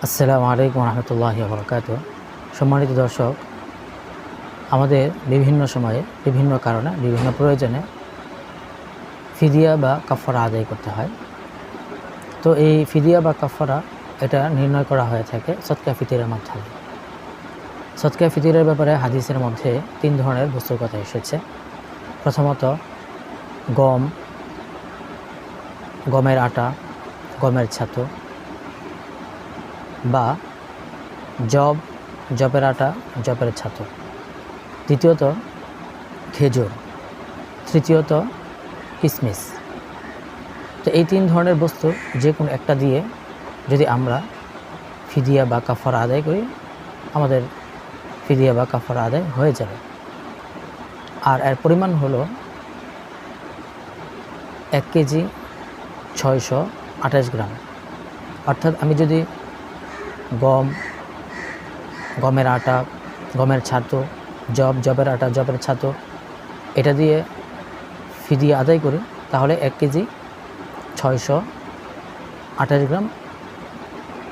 আসসালামু আলাইকুম রহমতুল্লাহি ওয়া বারাকাতুহু। সম্মানিত দর্শক, আমাদের বিভিন্ন সময়ে বিভিন্ন কারণে বিভিন্ন প্রয়োজনে ফিদিয়া বা কাফারা আদায় করতে হয়। তো এই ফিদিয়া বা কাফারা এটা নির্ণয় করা হয়ে থাকে সদকা ফিতরের মাধ্যমে। সদকা ফিতরের ব্যাপারে হাদিসের মধ্যে 3 ধরনের বস্তুর কথা এসেছে। প্রথমত গমের আটা, গমের ছাতু বা জবের আটা, জবের ছাতু। দ্বিতীয়ত খেজুর। তৃতীয়ত কিশমিশ। তো এই 3 ধরনের বস্তু যে কোনো একটা দিয়ে যদি আমরা ফিদিয়া বা কাফারা আদায় করি, আমাদের ফিদিয়া বা কাফারা আদায় হয়ে যাবে। আর এর পরিমাণ হলো 1 কেজি 628 গ্রাম। অর্থাৎ আমি যদি গমের আটা, গমের ছাতু, জবের আটা, জবের ছাতু এটা দিয়ে ফিদিয়া আদায় করি, তাহলে 1 কেজি 628 গ্রাম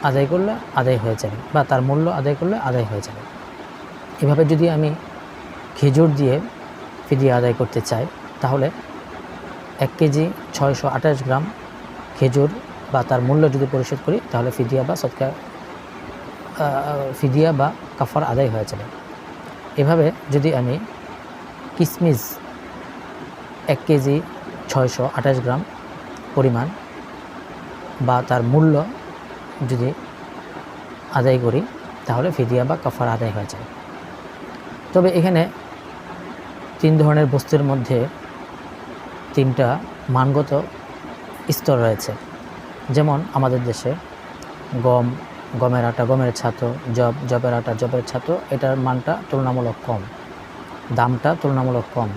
আদায় করলে আদায় হয়ে যাবে, বা তার মূল্য আদায় করলে আদায় হয়ে যাবে। এভাবে যদি আমি খেজুর দিয়ে ফিদিয়া আদায় করতে চাই, তাহলে 1 কেজি 628 গ্রাম খেজুর বা তার মূল্য যদি পরিশোধ করি, তাহলে ফিদিয়া বা কাফারা আদায় হয়ে যাবে। এভাবে যদি আমি কিশমিশ 1 কেজি 628 গ্রাম পরিমাণ বা তার মূল্য যদি আদায় করি, তাহলে ফিদিয়া বা কাফারা আদায় হয়ে যায়। তবে এখানে 3 ধরনের বস্তুর মধ্যে 3টা মানগত স্তর রয়েছে। যেমন আমাদের দেশে গমের আটা, গমের ছাতু, জবের আটা, জবের ছাতু, এটার মানটা তুলনামূলক কম, দামটা তুলনামূলক কম।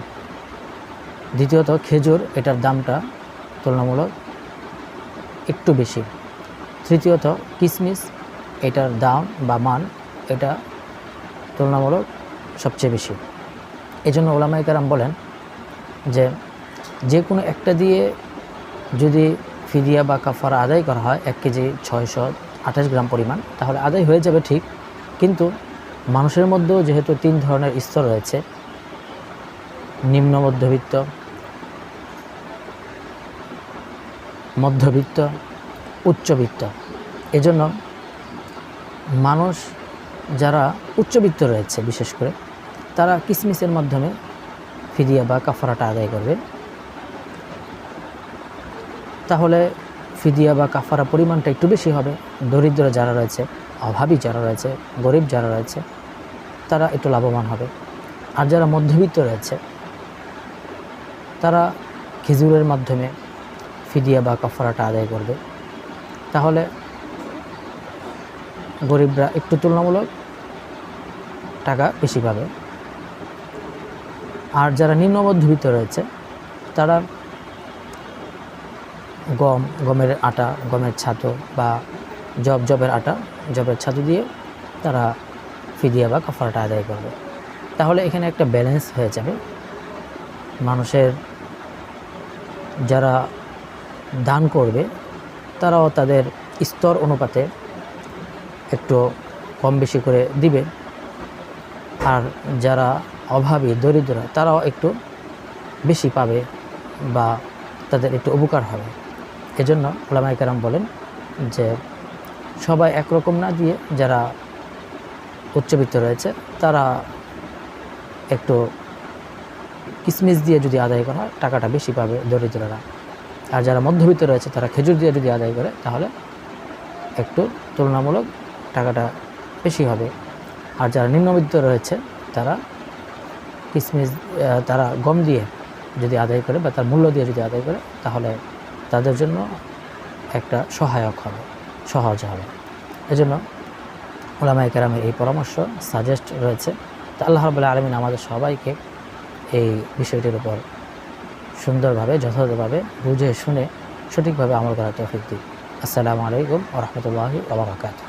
দ্বিতীয়ত খেজুর, এটার দামটা তুলনামূলক একটু বেশি। তৃতীয়ত কিশমিশ, এটার দাম বা মান এটা তুলনামূলক সবচেয়ে বেশি। এজন্য উলামায়ে কেরাম বলেন যে কোনো একটা দিয়ে যদি ফিদিয়া বা কাফারা আদায় করা হয় 1 কেজি 628 গ্রাম পরিমাণ, তাহলে আদায় হয়ে যাবে ঠিক। কিন্তু মানুষের মধ্যেও যেহেতু 3 ধরনের স্তর রয়েছে, নিম্ন মধ্যবিত্ত, উচ্চবিত্ত। এজন্য মানুষ যারা উচ্চবিত্ত রয়েছে বিশেষ করে, তারা কিশমিশের মাধ্যমে ফিদিয়া বা কাফারাটা আদায় করবে। তাহলে ফিদিয়া বা কাফারা পরিমাণটা একটু বেশি হবে। দরিদ্র যারা রয়েছে, অভাবী যারা রয়েছে, গরিব যারা রয়েছে, তারা একটু লাভবান হবে। আর যারা মধ্যবিত্ত রয়েছে, তারা খেজুরের মাধ্যমে ফিদিয়া বা কাফারাটা আদায় করবে। তাহলে গরিবরা একটু তুলনামূলক টাকা বেশি পাবে। আর যারা নিম্ন মধ্যবিত্ত রয়েছে, তারা গমের আটা, গমের ছাতু বা জবের আটা, জবের ছাতু দিয়ে তারা ফিদিয়া বা কাফারাটা আদায় করবে। তাহলে এখানে একটা ব্যালেন্স হয়ে যাবে। মানুষের যারা দান করবে, তারাও তাদের স্তর অনুপাতে একটু কম বেশি করে দিবে। আর যারা অভাবী, দরিদ্র, তারাও একটু বেশি পাবে বা তাদের একটু উপকার হবে। এজন্য উলামায়ে কেরাম বলেন যে সবাই একরকম না দিয়ে যারা উচ্চবিত্ত রয়েছে, তারা একটু কিশমিশ দিয়ে যদি আদায় করা হয়, টাকাটা বেশি পাবে দরিদ্ররা। আর যারা মধ্যবিত্ত রয়েছে, তারা খেজুর দিয়ে যদি আদায় করে, তাহলে একটু তুলনামূলক টাকাটা বেশি হবে। আর যারা নিম্নবিত্ত রয়েছে, তারা তারা গম দিয়ে যদি আদায় করে বা তার মূল্য দিয়ে যদি আদায় করে, তাহলে তাদের জন্য একটা সহায়ক হবে, সহজ হবে। এজন্য উলামায়ে কেরামের এই পরামর্শ, সাজেস্ট রয়েছে। তো আল্লাহ রাব্বুল আলামিন আমাদের সবাইকে এই বিষয়টির উপর সুন্দরভাবে, যথাযথভাবে বুঝে শুনে সঠিকভাবে আমল করার তৌফিক দিন। আসসালামু আলাইকুম ওয়া রাহমাতুল্লাহি ওয়া বারাকাতুহু।